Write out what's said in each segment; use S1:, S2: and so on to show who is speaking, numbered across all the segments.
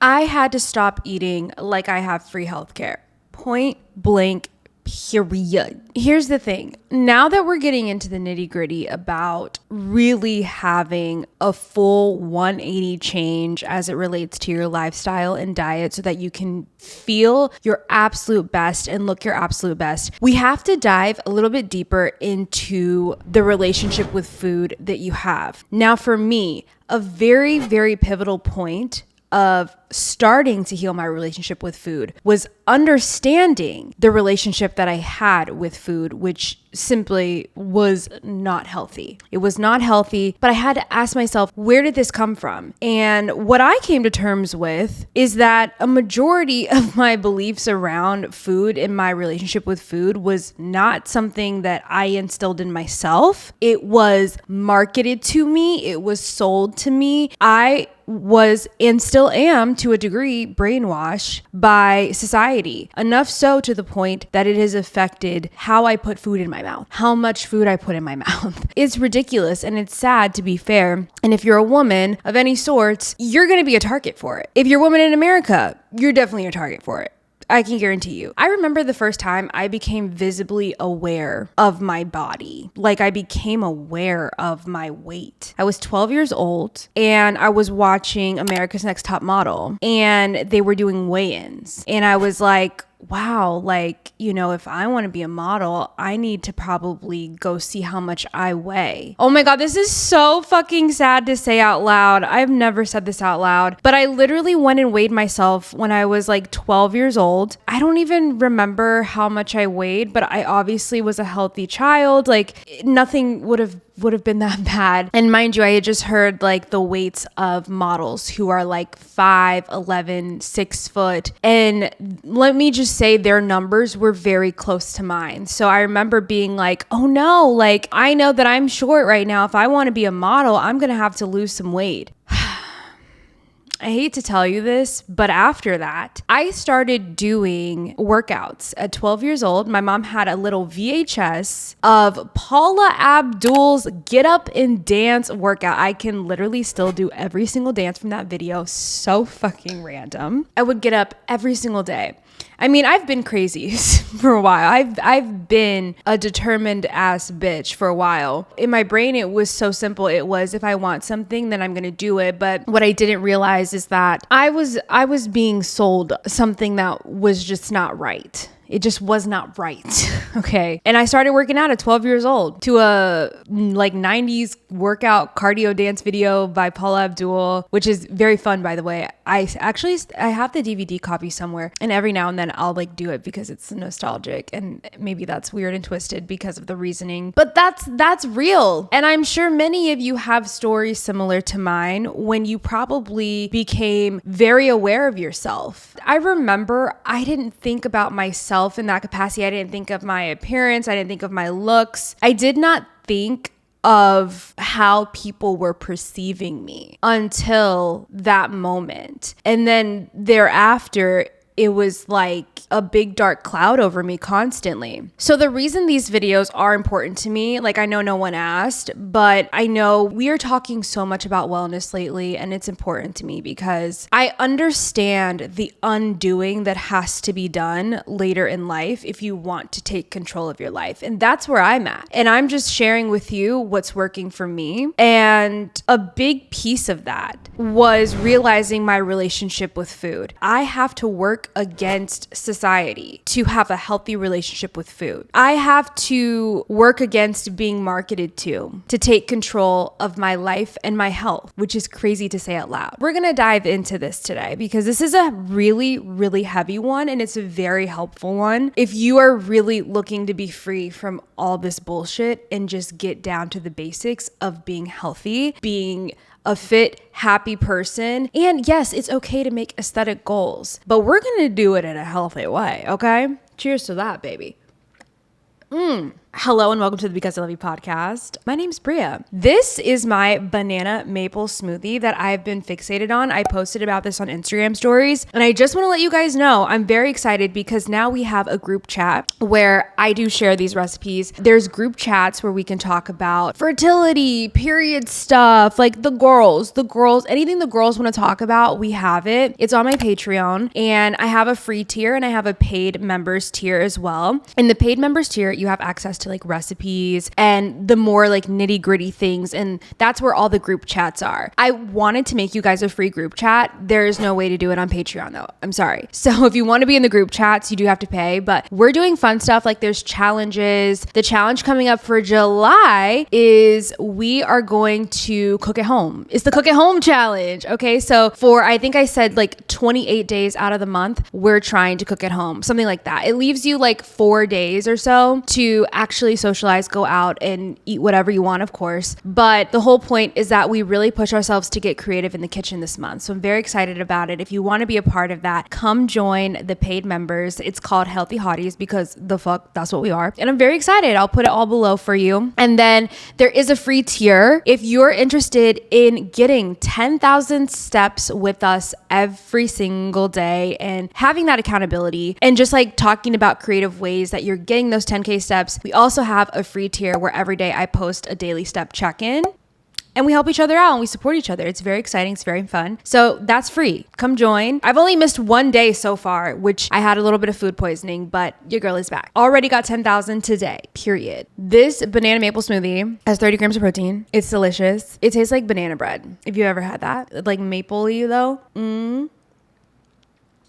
S1: I had to stop eating like I have free healthcare. Point blank, period. Here's the thing. Now that we're getting into the nitty gritty about really having a full 180 change as it relates to your lifestyle and diet so that you can feel your absolute best and look your absolute best, we have to dive a little bit deeper into the relationship with food that you have. Now, for me, a very, very pivotal point of starting to heal my relationship with food was understanding the relationship that I had with food, which simply was not healthy. It was not healthy, but I had to ask myself, where did this come from? And what I came to terms with is that a majority of my beliefs around food and my relationship with food was not something that I instilled in myself. It was marketed to me. It was sold to me. I was and still am to a degree brainwashed by society, enough so to the point that it has affected how I put food in my mouth, how much food I put in my mouth. It's ridiculous and it's sad, to be fair. And if you're a woman of any sorts, you're going to be a target for it. If you're a woman in America, you're definitely a target for it. I can guarantee you. I remember the first time I became visibly aware of my body. Like I became aware of my weight. I was 12 years old and I was watching America's Next Top Model and they were doing weigh-ins. And I was like, wow, like, you know, if I want to be a model, I need to probably go see how much I weigh. Oh my God, this is so fucking sad to say out loud. I've never said this out loud, but I literally went and weighed myself when I was like 12 years old. I don't even remember how much I weighed, but I obviously was a healthy child. Like nothing would have been that bad. And mind you, I had just heard like the weights of models who are like 5'11", 6 foot. And let me just say their numbers were very close to mine. So I remember being like, oh no, like I know that I'm short right now. If I want to be a model, I'm going to have to lose some weight. I hate to tell you this, but after that, I started doing workouts at 12 years old. My mom had a little VHS of Paula Abdul's Get Up and Dance workout. I can literally still do every single dance from that video. So fucking random. I would get up every single day. I mean, I've been crazy for a while. I've been a determined ass bitch for a while. In my brain, it was so simple. It was, if I want something, then I'm going to do it. But what I didn't realize is that I was being sold something that was just not right. It just was not right. Okay. And I started working out at 12 years old to a like 90s workout cardio dance video by Paula Abdul, which is very fun, by the way. I have the DVD copy somewhere, and every now and then I'll like do it because it's nostalgic, and maybe that's weird and twisted because of the reasoning, but that's real. And I'm sure many of you have stories similar to mine when you probably became very aware of yourself. I remember I didn't think about myself in that capacity. I didn't think of my appearance. I didn't think of my looks. I did not think of how people were perceiving me until that moment. And then thereafter, it was like a big dark cloud over me constantly. So the reason these videos are important to me, like I know no one asked, but I know we are talking so much about wellness lately, and it's important to me because I understand the undoing that has to be done later in life if you want to take control of your life. And that's where I'm at. And I'm just sharing with you what's working for me. And a big piece of that was realizing my relationship with food. I have to work against society to have a healthy relationship with food. I have to work against being marketed to take control of my life and my health, which is crazy to say out loud. We're going to dive into this today because this is a really, really heavy one, and it's a very helpful one. If you are really looking to be free from all this bullshit and just get down to the basics of being healthy, being a fit, happy person. And yes, it's okay to make aesthetic goals, but we're going to do it in a healthy way, okay? Cheers to that, baby. Hello and welcome to the Because I Love You podcast. My name's Bria. This is my banana maple smoothie that I've been fixated on. I posted about this on Instagram stories, and I just want to let you guys know I'm very excited because now we have a group chat where I do share these recipes. There's group chats where we can talk about fertility, period stuff, like the girls, anything the girls want to talk about, we have it. It's on my Patreon, and I have a free tier and I have a paid members tier as well. In the paid members tier, you have access to like recipes and the more like nitty gritty things. And that's where all the group chats are. I wanted to make you guys a free group chat. There is no way to do it on Patreon though. I'm sorry. So if you want to be in the group chats, you do have to pay, but we're doing fun stuff. Like there's challenges. The challenge coming up for July is we are going to cook at home. It's the cook at home challenge. Okay. So for, I think I said like 28 days out of the month, we're trying to cook at home, something like that. It leaves you like 4 days or so to actually socialize, go out and eat whatever you want, of course. But the whole point is that we really push ourselves to get creative in the kitchen this month. So I'm very excited about it. If you want to be a part of that, come join the paid members. It's called Healthy Hotties because that's what we are. And I'm very excited. I'll put it all below for you. And then there is a free tier. If you're interested in getting 10,000 steps with us every single day and having that accountability and just like talking about creative ways that you're getting those 10K steps, we also have a free tier where every day I post a daily step check-in and we help each other out and we support each other. It's very exciting. It's very fun. So that's free. Come join. I've only missed one day so far, which I had a little bit of food poisoning, but your girl is back. Already got 10,000 today, period. This banana maple smoothie has 30 grams of protein. It's delicious. It tastes like banana bread. If you ever had that, like maple-y though.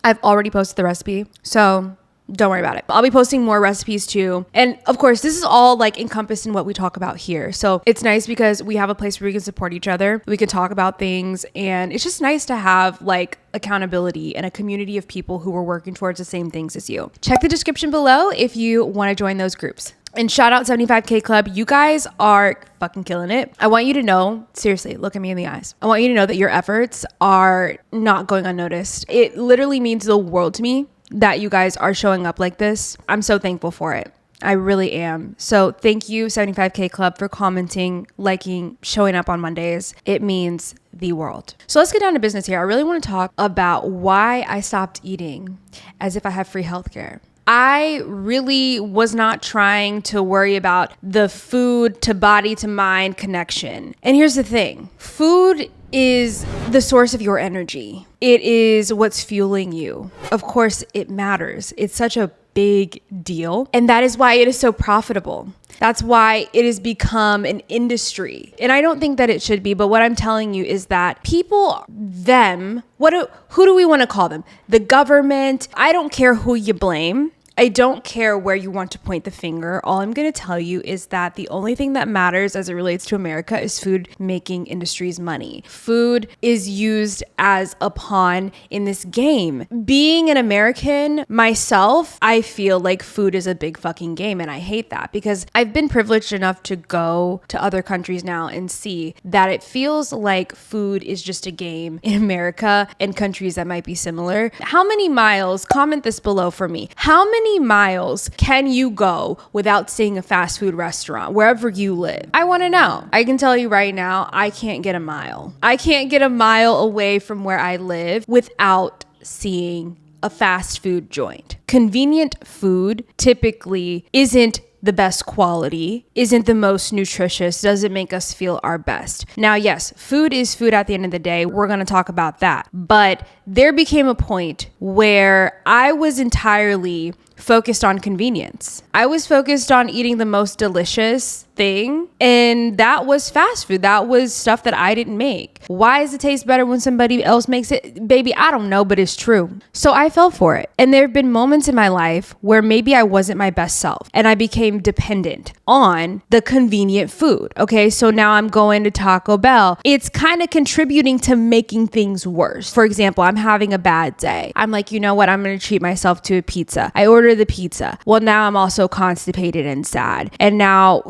S1: I've already posted the recipe. So don't worry about it. I'll be posting more recipes too. And of course, this is all like encompassed in what we talk about here. So it's nice because we have a place where we can support each other. We can talk about things. And it's just nice to have like accountability and a community of people who are working towards the same things as you. Check the description below if you want to join those groups. And shout out 75K Club. You guys are fucking killing it. I want you to know, seriously, look at me in the eyes. I want you to know that your efforts are not going unnoticed. It literally means the world to me that you guys are showing up like this. I'm so thankful for it. I really am. So thank you, 75K Club, for commenting, liking, showing up on Mondays. It means the world. So let's get down to business here. I really want to talk about why I stopped eating as if I have free healthcare. I really was not trying to worry about the food to body to mind connection. And here's the thing. Food is the source of your energy. It is what's fueling you. Of course, it matters. It's such a big deal. And that is why it is so profitable. That's why it has become an industry. And I don't think that it should be, but what I'm telling you is that people, who do we want to call them? The government. I don't care who you blame. I don't care where you want to point the finger. All I'm going to tell you is that the only thing that matters as it relates to America is food making industry's money. Food is used as a pawn in this game. Being an American myself, I feel like food is a big fucking game, and I hate that because I've been privileged enough to go to other countries now and see that it feels like food is just a game in America and countries that might be similar. How many miles, comment this below for me, how many miles can you go without seeing a fast food restaurant wherever you live? I want to know. I can tell you right now, I can't get a mile. I can't get a mile away from where I live without seeing a fast food joint. Convenient food typically isn't the best quality, isn't the most nutritious, doesn't make us feel our best. Now, yes, food is food at the end of the day. We're going to talk about that. But there became a point where I was entirely focused on convenience. I was focused on eating the most delicious thing, and that was fast food. That was stuff that I didn't make. Why does it taste better when somebody else makes it? Baby, I don't know, but it's true. So I fell for it. And there have been moments in my life where maybe I wasn't my best self and I became dependent on the convenient food. Okay, so now I'm going to Taco Bell. It's kind of contributing to making things worse. For example, I'm having a bad day. I'm like, you know what? I'm going to treat myself to a pizza. I order order the pizza. Well, now I'm also constipated and sad. And now,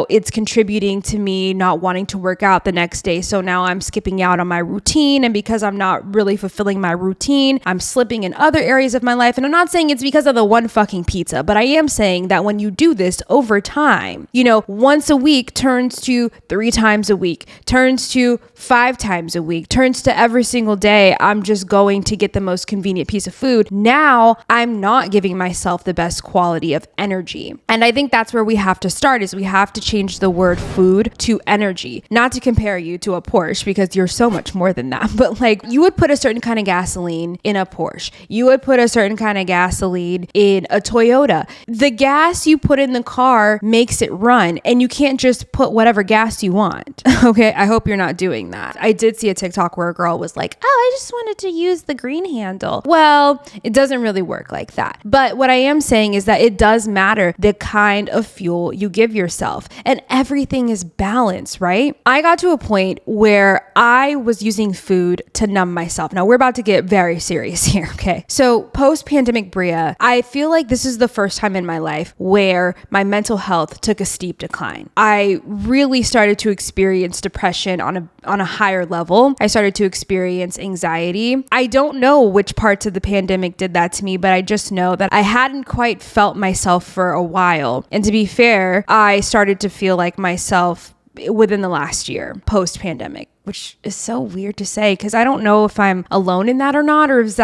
S1: it's contributing to me not wanting to work out the next day. So now I'm skipping out on my routine. And because I'm not really fulfilling my routine, I'm slipping in other areas of my life. And I'm not saying it's because of the one fucking pizza, but I am saying that when you do this over time, once a week turns to 3 times a week, turns to 5 times a week, turns to every single day, I'm just going to get the most convenient piece of food. Now I'm not giving myself the best quality of energy. And I think that's where we have to start, is we have to change the word food to energy. Not to compare you to a Porsche, because you're so much more than that. But like, you would put a certain kind of gasoline in a Porsche. You would put a certain kind of gasoline in a Toyota. The gas you put in the car makes it run, and you can't just put whatever gas you want. Okay, I hope you're not doing that. I did see a TikTok where a girl was like, oh, I just wanted to use the green handle. Well, it doesn't really work like that. But what I am saying is that it does matter the kind of fuel you give yourself, and everything is balanced, right? I got to a point where I was using food to numb myself. Now we're about to get very serious here, okay? So post-pandemic Bria, I feel like this is the first time in my life where my mental health took a steep decline. I really started to experience depression on a higher level. I started to experience anxiety. I don't know which parts of the pandemic did that to me, but I just know that I hadn't quite felt myself for a while. And to be fair, I started to feel like myself within the last year, post-pandemic, which is so weird to say, because I don't know if I'm alone in that or not, or if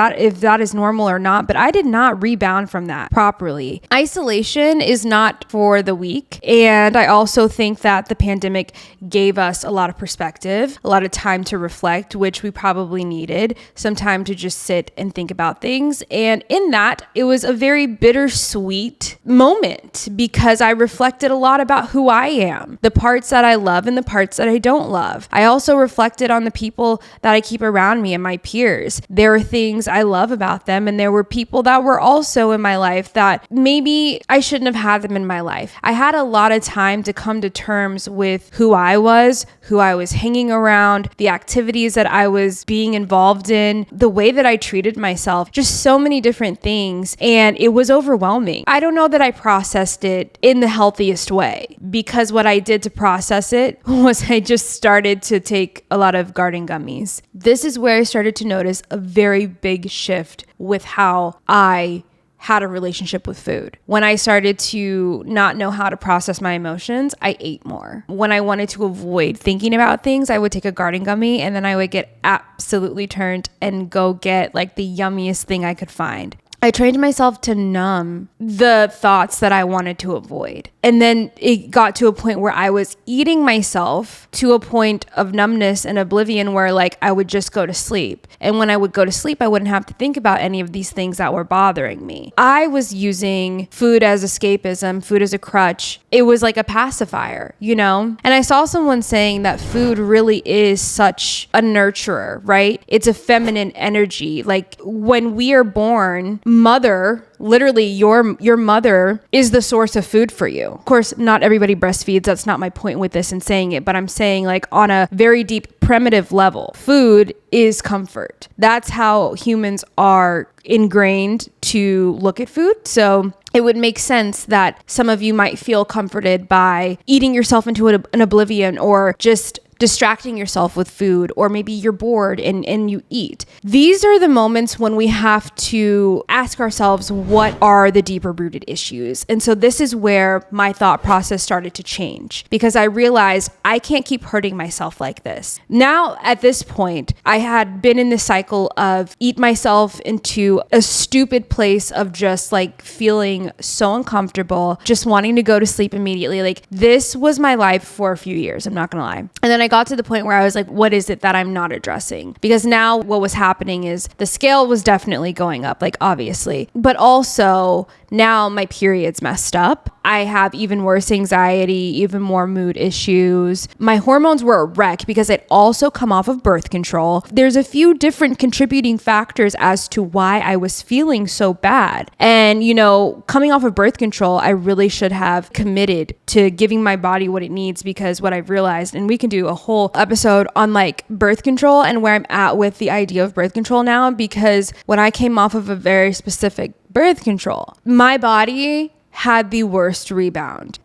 S1: that is normal or not, but I did not rebound from that properly. Isolation is not for the weak. And I also think that the pandemic gave us a lot of perspective, a lot of time to reflect, which we probably needed, some time to just sit and think about things. And in that, it was a very bittersweet moment, because I reflected a lot about who I am, the parts that I love and the parts that I don't love. I also reflected on the people that I keep around me and my peers. There were things I love about them, and there were people that were also in my life that maybe I shouldn't have had them in my life. I had a lot of time to come to terms with who I was hanging around, the activities that I was being involved in, the way that I treated myself, just so many different things. And it was overwhelming. I don't know that I processed it in the healthiest way, because what I did to process it was I just started to take a lot of garden gummies. This is where I started to notice a very big shift with how I had a relationship with food. When I started to not know how to process my emotions, I ate more. When I wanted to avoid thinking about things, I would take a garden gummy, and then I would get absolutely turned and go get like the yummiest thing I could find. I trained myself to numb the thoughts that I wanted to avoid. And then it got to a point where I was eating myself to a point of numbness and oblivion where like I would just go to sleep. And when I would go to sleep, I wouldn't have to think about any of these things that were bothering me. I was using food as escapism, food as a crutch. It was like a pacifier, And I saw someone saying that food really is such a nurturer, right? It's a feminine energy. Like when we are born, mother, literally your mother is the source of food for you. Of course, not everybody breastfeeds. That's not my point with this and saying it, but I'm saying like on a very deep primitive level, food is comfort. That's how humans are ingrained to look at food. So it would make sense that some of you might feel comforted by eating yourself into an oblivion, or just distracting yourself with food, or maybe you're bored and you eat. These are the moments when we have to ask ourselves, what are the deeper rooted issues? And so this is where my thought process started to change, because I realized I can't keep hurting myself like this. Now, at this point, I had been in this cycle of eat myself into a stupid place of just like feeling so uncomfortable, just wanting to go to sleep immediately. Like this was my life for a few years, I'm not gonna lie. And then I got to the point where I was like, what is it that I'm not addressing? Because now what was happening is the scale was definitely going up, like obviously, but also now my period's messed up. I have even worse anxiety, even more mood issues. My hormones were a wreck because I'd also come off of birth control. There's a few different contributing factors as to why I was feeling so bad. And, coming off of birth control, I really should have committed to giving my body what it needs, because what I've realized, and we can do a whole episode on like birth control and where I'm at with the idea of birth control now, because when I came off of a very specific birth control. My body had the worst rebound.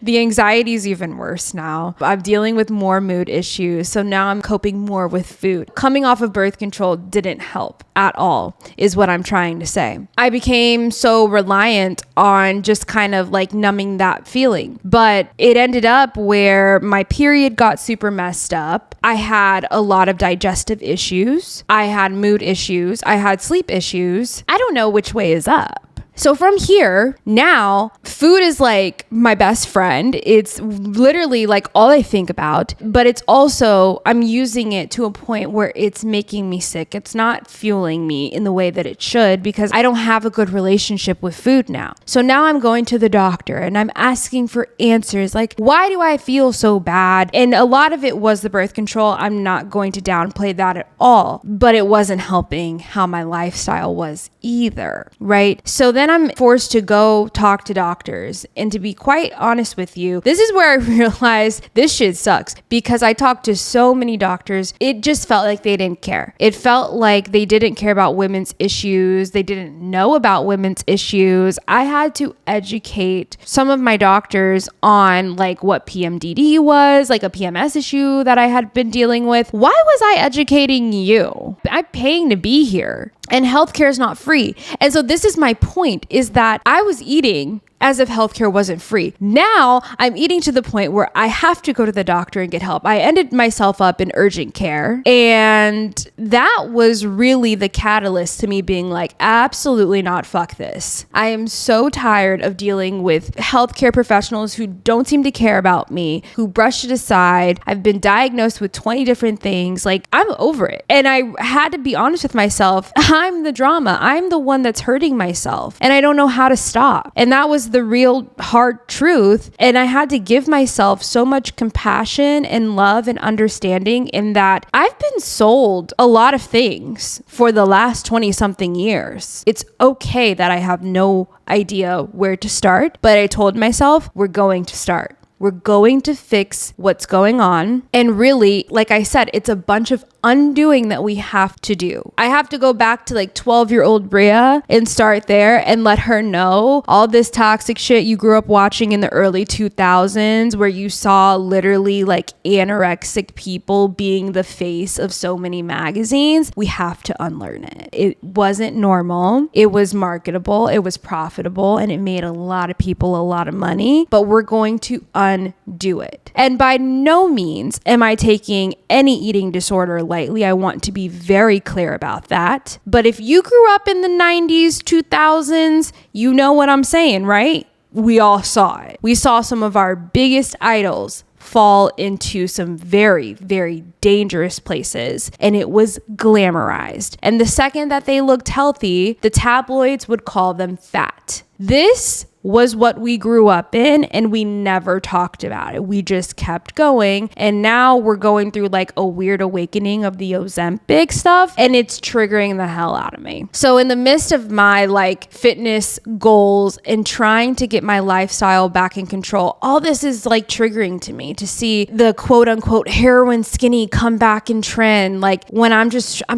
S1: The anxiety is even worse now. I'm dealing with more mood issues. So now I'm coping more with food. Coming off of birth control didn't help at all, is what I'm trying to say. I became so reliant on just kind of like numbing that feeling. But it ended up where my period got super messed up. I had a lot of digestive issues. I had mood issues. I had sleep issues. I don't know which way is up. So from here, now food is like my best friend. It's literally like all I think about, but it's also, I'm using it to a point where it's making me sick. It's not fueling me in the way that it should because I don't have a good relationship with food now. So now I'm going to the doctor and I'm asking for answers like, why do I feel so bad? And a lot of it was the birth control. I'm not going to downplay that at all, but it wasn't helping how my lifestyle was either, right? So then I'm forced to go talk to doctors. And to be quite honest with you, this is where I realized this shit sucks because I talked to so many doctors. It just felt like they didn't care. It felt like they didn't care about women's issues. They didn't know about women's issues. I had to educate some of my doctors on like what PMDD was, like a PMS issue that I had been dealing with. Why was I educating you? I'm paying to be here. And healthcare is not free. And so this is my point, is that I was eating as if healthcare wasn't free. Now I'm eating to the point where I have to go to the doctor and get help. I ended myself up in urgent care. And that was really the catalyst to me being like, absolutely not, fuck this. I am so tired of dealing with healthcare professionals who don't seem to care about me, who brush it aside. I've been diagnosed with 20 different things. Like, I'm over it. And I had to be honest with myself. I'm the drama. I'm the one that's hurting myself. And I don't know how to stop. And that was the real hard truth. And I had to give myself so much compassion and love and understanding in that I've been sold a lot of things for the last 20 something years. It's okay that I have no idea where to start, but I told myself, we're going to start. We're going to fix what's going on. And really, like I said, it's a bunch of undoing that we have to do. I have to go back to like 12-year-old Bria and start there and let her know all this toxic shit you grew up watching in the early 2000s where you saw literally like anorexic people being the face of so many magazines. We have to unlearn it. It wasn't normal. It was marketable. It was profitable and it made a lot of people a lot of money, but we're going to undo it. And by no means am I taking any eating disorder lightly. I want to be very clear about that. But if you grew up in the 90s, 2000s, you know what I'm saying, right? We all saw it. We saw some of our biggest idols fall into some very, very dangerous places, and it was glamorized. And the second that they looked healthy, the tabloids would call them fat. This was what we grew up in, and we never talked about it. We just kept going, and now we're going through like a weird awakening of the Ozempic stuff, and it's triggering the hell out of me. So in the midst of my like fitness goals and trying to get my lifestyle back in control, all this is like triggering to me to see the quote unquote heroin skinny come back in trend, like when I'm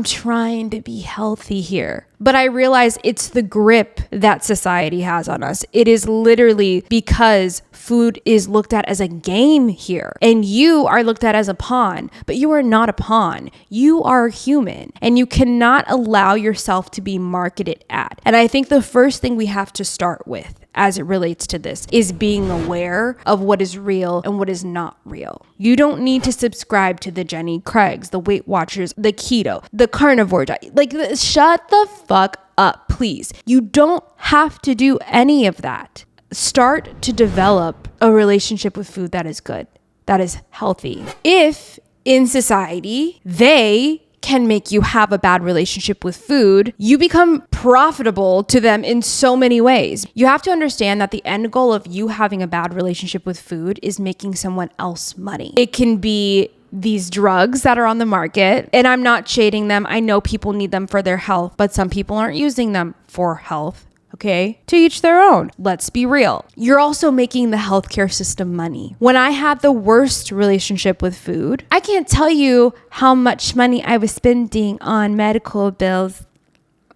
S1: trying to be healthy here. But I realize it's the grip that society has on us. It is literally because food is looked at as a game here, and you are looked at as a pawn, but you are not a pawn. You are human, and you cannot allow yourself to be marketed at. And I think the first thing we have to start with as it relates to this is being aware of what is real and what is not real. You don't need to subscribe to the Jenny Craigs, the Weight Watchers, the keto, the carnivore diet. Shut the fuck up, please. You don't have to do any of that. Start to develop a relationship with food that is good, that is healthy. If in society, they can make you have a bad relationship with food, you become profitable to them in so many ways. You have to understand that the end goal of you having a bad relationship with food is making someone else money. It can be these drugs that are on the market, and I'm not shading them. I know people need them for their health, but some people aren't using them for health. Okay, to each their own. Let's be real. You're also making the healthcare system money. When I had the worst relationship with food, I can't tell you how much money I was spending on medical bills.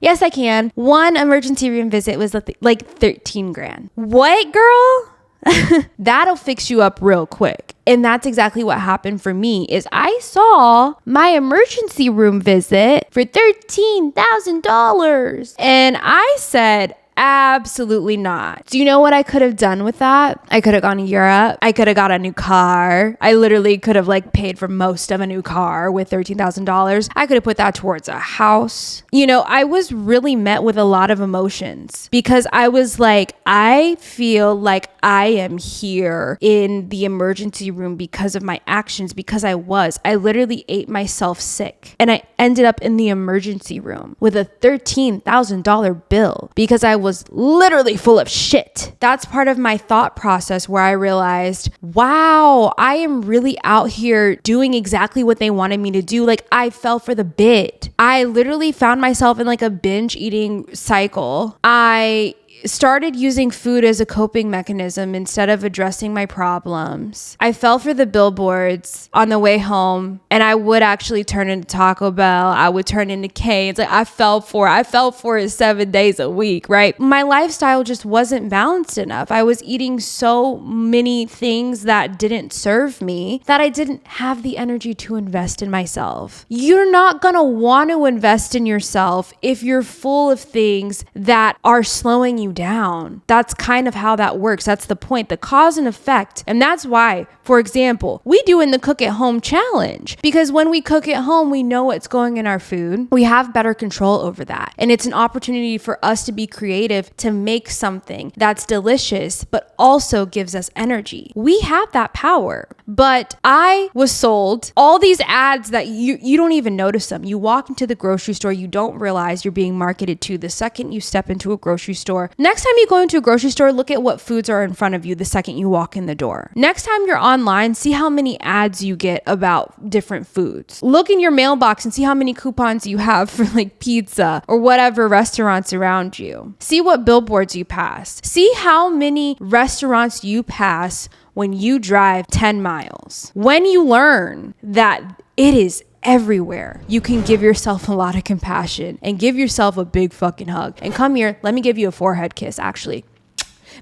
S1: Yes, I can. One emergency room visit was like 13 grand. What, girl? That'll fix you up real quick. And that's exactly what happened for me is I saw my emergency room visit for $13,000. And I said, absolutely not. Do you know what I could have done with that? I could have gone to Europe. I could have got a new car. I literally could have like paid for most of a new car with $13,000. I could have put that towards a house. You know, I was really met with a lot of emotions because I was like, I feel like I am here in the emergency room because of my actions, because I literally ate myself sick and I ended up in the emergency room with a $13,000 bill because I was literally full of shit. That's part of my thought process where I realized, wow, I am really out here doing exactly what they wanted me to do. Like I fell for the bit. I literally found myself in like a binge eating cycle. I started using food as a coping mechanism instead of addressing my problems. I fell for the billboards on the way home and I would actually turn into Taco Bell. I would turn into Cane's. Like I fell for it 7 days a week, right? My lifestyle just wasn't balanced enough. I was eating so many things that didn't serve me that I didn't have the energy to invest in myself. You're not gonna want to invest in yourself if you're full of things that are slowing you down. That's kind of how that works. That's the point, the cause and effect. And that's why, for example, we do in the Cook at Home challenge, because when we cook at home, we know what's going in our food. We have better control over that. And it's an opportunity for us to be creative, to make something that's delicious, but also gives us energy. We have that power. But I was sold all these ads that you don't even notice them. You walk into the grocery store, you don't realize you're being marketed to the second you step into a grocery store. Next time you go into a grocery store, look at what foods are in front of you the second you walk in the door. Next time you're online, see how many ads you get about different foods. Look in your mailbox and see how many coupons you have for like pizza or whatever restaurants around you. See what billboards you pass. See how many restaurants you pass when you drive 10 miles. When you learn that it is everywhere, you can give yourself a lot of compassion and give yourself a big fucking hug. And come here, let me give you a forehead kiss, actually.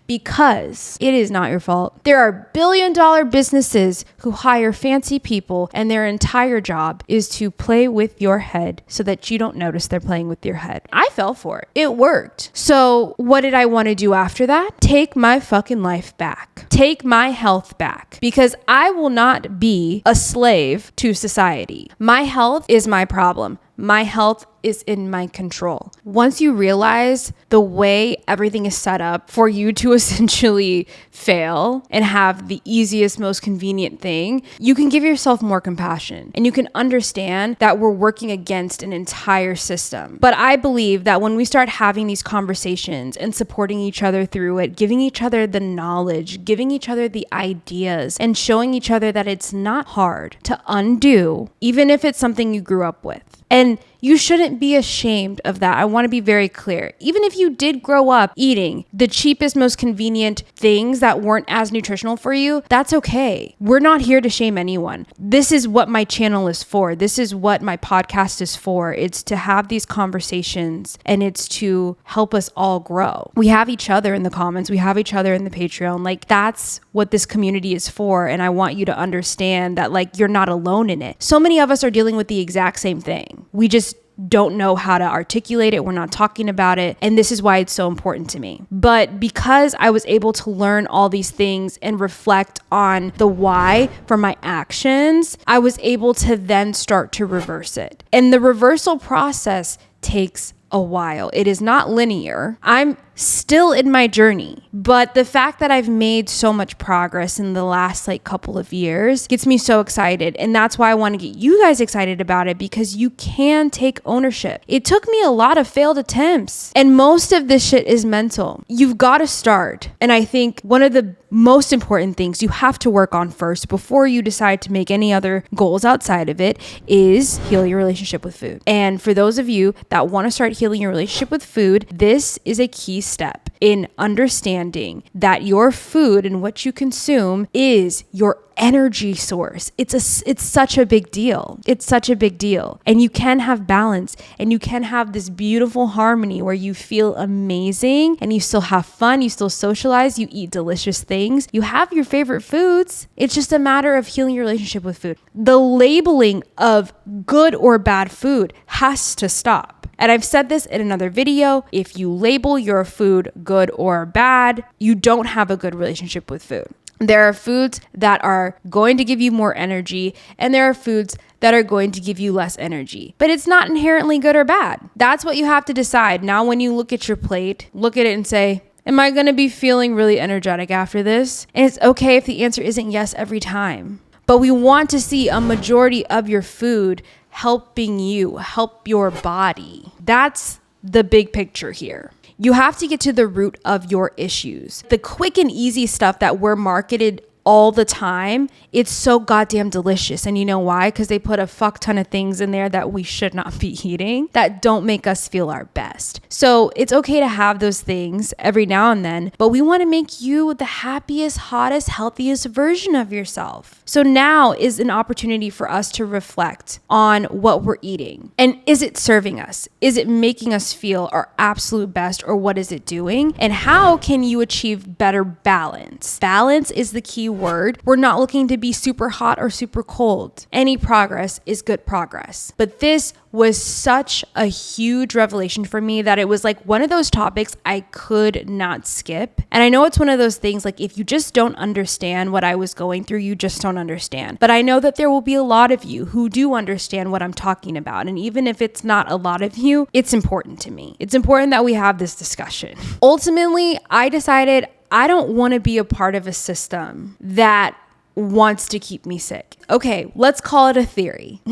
S1: Because it is not your fault. There are billion-dollar businesses who hire fancy people and their entire job is to play with your head so that you don't notice they're playing with your head. I fell for it. It worked. So what did I want to do after that? Take my fucking life back. Take my health back. Because I will not be a slave to society. My health is my problem. My health is in my control. Once you realize the way everything is set up for you to essentially fail and have the easiest, most convenient thing, you can give yourself more compassion and you can understand that we're working against an entire system. But I believe that when we start having these conversations and supporting each other through it, giving each other the knowledge, giving each other the ideas, and showing each other that it's not hard to undo, even if it's something you grew up with. And you shouldn't be ashamed of that. I want to be very clear. Even if you did grow up eating the cheapest, most convenient things that weren't as nutritional for you, that's okay. We're not here to shame anyone. This is what my channel is for. This is what my podcast is for. It's to have these conversations and it's to help us all grow. We have each other in the comments. We have each other in the Patreon. Like, that's what this community is for. And I want you to understand that, like, you're not alone in it. So many of us are dealing with the exact same thing. We just don't know how to articulate it. We're not talking about it. And this is why it's so important to me. But because I was able to learn all these things and reflect on the why for my actions, I was able to then start to reverse it. And the reversal process takes a while. It is not linear. I'm still in my journey, but the fact that I've made so much progress in the last couple of years gets me so excited. And that's why I want to get you guys excited about it, because you can take ownership. It took me a lot of failed attempts, and most of this shit is mental. You've got to start. And I think one of the most important things you have to work on first before you decide to make any other goals outside of it is heal your relationship with food. And for those of you that want to start healing your relationship with food, this is a key step in understanding that your food and what you consume is your energy source. It's such a big deal. It's such a big deal. And you can have balance and you can have this beautiful harmony where you feel amazing and you still have fun, you still socialize, you eat delicious things, you have your favorite foods. It's just a matter of healing your relationship with food. The labeling of good or bad food has to stop. And I've said this in another video. If you label your food good or bad, you don't have a good relationship with food. There are foods that are going to give you more energy, and there are foods that are going to give you less energy. But it's not inherently good or bad. That's what you have to decide. Now, when you look at your plate, look at it and say, am I going to be feeling really energetic after this? And it's okay if the answer isn't yes every time. But we want to see a majority of your food helping you, help your body. That's the big picture here. You have to get to the root of your issues. The quick and easy stuff that we're marketed all the time, it's so goddamn delicious. And you know why? Because they put a fuck ton of things in there that we should not be eating that don't make us feel our best. So it's okay to have those things every now and then, but we want to make you the happiest, hottest, healthiest version of yourself. So now is an opportunity for us to reflect on what we're eating. And is it serving us? Is it making us feel our absolute best, or what is it doing? And how can you achieve better balance? Balance is the key word. We're not looking to be super hot or super cold. Any progress is good progress. But this was such a huge revelation for me that it was like one of those topics I could not skip. And I know it's one of those things, like if you just don't understand what I was going through, you just don't understand. But I know that there will be a lot of you who do understand what I'm talking about. And even if it's not a lot of you, it's important to me. It's important that we have this discussion. Ultimately, I decided I don't want to be a part of a system that wants to keep me sick. Okay, let's call it a theory.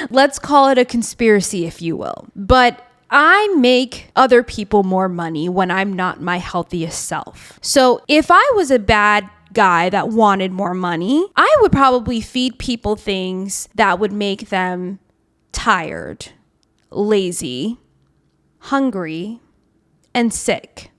S1: Let's call it a conspiracy, if you will. But I make other people more money when I'm not my healthiest self. So if I was a bad guy that wanted more money, I would probably feed people things that would make them tired, lazy, hungry, and sick.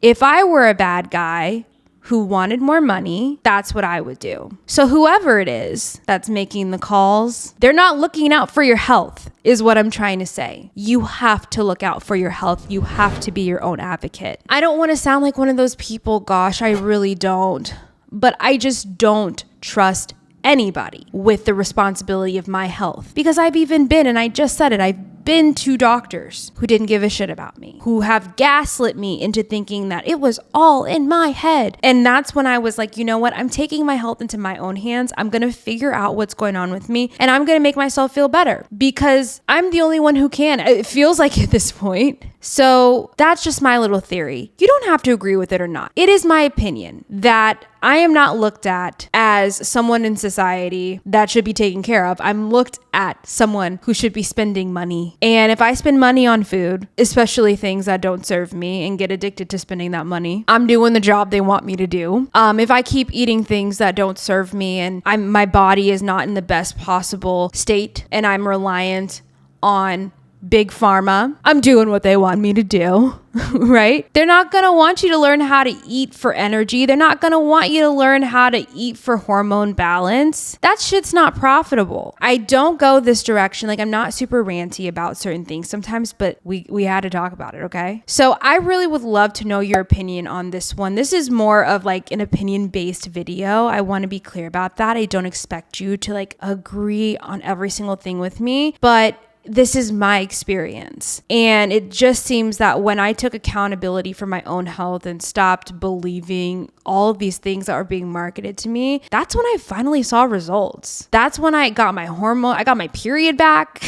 S1: If I were a bad guy who wanted more money, that's what I would do. So whoever it is that's making the calls, they're not looking out for your health, is what I'm trying to say. You have to look out for your health. You have to be your own advocate. I don't want to sound like one of those people, gosh, I really don't. But I just don't trust anybody with the responsibility of my health. Because I've even been, and I just said it, I've been to doctors who didn't give a shit about me, who have gaslit me into thinking that it was all in my head. And that's when I was like, you know what? I'm taking my health into my own hands. I'm going to figure out what's going on with me, and I'm going to make myself feel better because I'm the only one who can. It feels like at this point. So that's just my little theory. You don't have to agree with it or not. It is my opinion that I am not looked at as someone in society that should be taken care of. I'm looked at someone who should be spending money. And if I spend money on food, especially things that don't serve me, and get addicted to spending that money, I'm doing the job they want me to do. If I keep eating things that don't serve me and my body is not in the best possible state and I'm reliant on big pharma, I'm doing what they want me to do, right? They're not going to want you to learn how to eat for energy. They're not going to want you to learn how to eat for hormone balance. That shit's not profitable. I don't go this direction. Like, I'm not super ranty about certain things sometimes, but we had to talk about it, okay? So I really would love to know your opinion on this one. This is more of like an opinion-based video. I want to be clear about that. I don't expect you to like agree on every single thing with me, but this is my experience. And it just seems that when I took accountability for my own health and stopped believing all of these things that are being marketed to me, that's when I finally saw results. That's when I got I got my period back.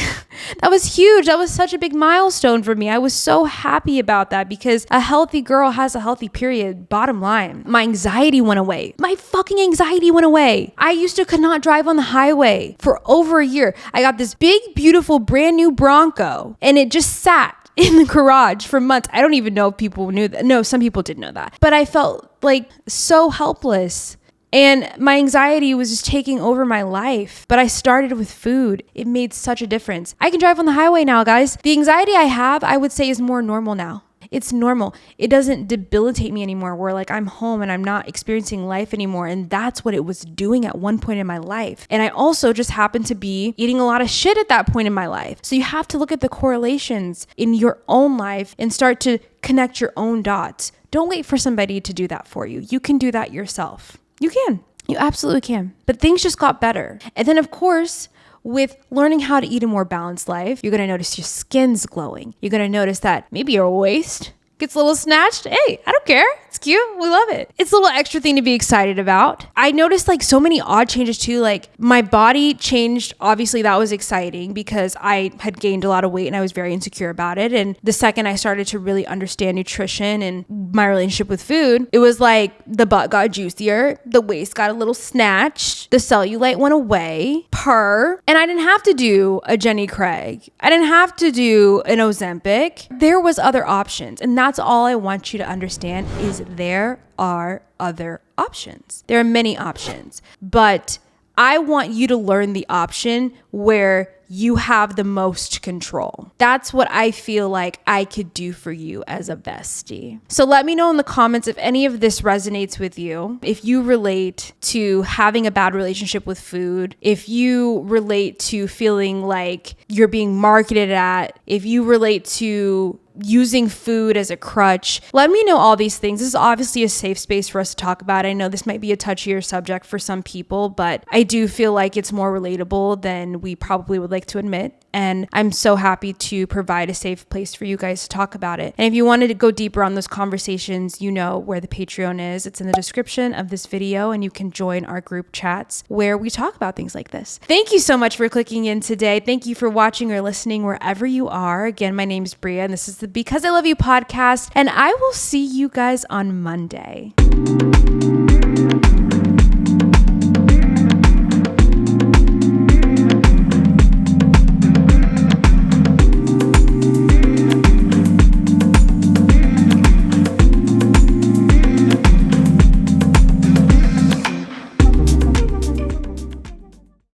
S1: That was huge. That was such a big milestone for me. I was so happy about that because a healthy girl has a healthy period, bottom line. My anxiety went away. My fucking anxiety went away. I used to could not drive on the highway for over a year. I got this big, beautiful, brand new Bronco, and it just sat in the garage for months. I don't even know if people knew that. No, some people did know that. But I felt like so helpless. And my anxiety was just taking over my life. But I started with food. It made such a difference. I can drive on the highway now, guys. The anxiety I have, I would say, is more normal now. It's normal. It doesn't debilitate me anymore where like I'm home and I'm not experiencing life anymore. And that's what it was doing at one point in my life. And I also just happened to be eating a lot of shit at that point in my life. So you have to look at the correlations in your own life and start to connect your own dots. Don't wait for somebody to do that for you. You can do that yourself. You can. You absolutely can. But things just got better. And then of course, with learning how to eat a more balanced life, you're going to notice your skin's glowing. You're going to notice that maybe your waist gets a little snatched. Hey, I don't care. It's cute. We love it. It's a little extra thing to be excited about. I noticed like so many odd changes too. Like my body changed. Obviously that was exciting because I had gained a lot of weight and I was very insecure about it. And the second I started to really understand nutrition and my relationship with food, it was like the butt got juicier. The waist got a little snatched. The cellulite went away. And I didn't have to do a Jenny Craig. I didn't have to do an Ozempic. There was other options. And that's all I want you to understand is there are other options. There are many options, but I want you to learn the option where you have the most control. That's what I feel like I could do for you as a bestie. So let me know in the comments if any of this resonates with you. If you relate to having a bad relationship with food, if you relate to feeling like you're being marketed at, if you relate to using food as a crutch. Let me know all these things. This is obviously a safe space for us to talk about. I know this might be a touchier subject for some people, but I do feel like it's more relatable than we probably would like to admit. And I'm so happy to provide a safe place for you guys to talk about it. And if you wanted to go deeper on those conversations, you know where the Patreon is. It's in the description of this video, and you can join our group chats where we talk about things like this. Thank you so much for clicking in today. Thank you for watching or listening wherever you are. Again, my name is Bria, and this is the Because I Love You podcast, and I will see you guys on Monday.